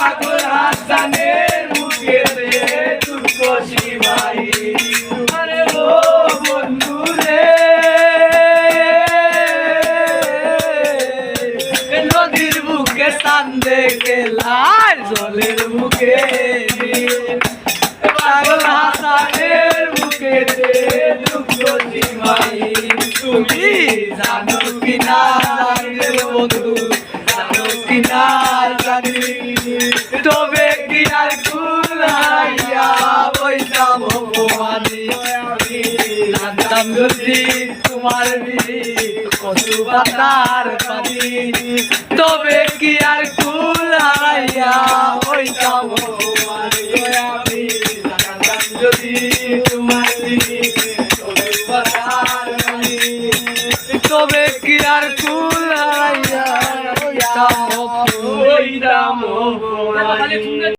পাগল হাসানের মুখে দুঃখ শিবাই আরে ও বন্ধু রে নদীর বুকে স্থান দেখে লাল জলের মুখে পাগল হাসানের মুখে দুঃখ শিবাই তুমি জানো কিনা বন্ধু জানো কিনা জানি তবে কি আর কুলাইয়া বইতাম ভবানী জানতাম যদি তোমার কচু পাতার পানি তবে কি আর কুলাইয়া বইতাম ভবানী জানতাম যদি তোমার কচু পাতার পানি তবে কি আর কুলাইয়া বইতাম ভবানী।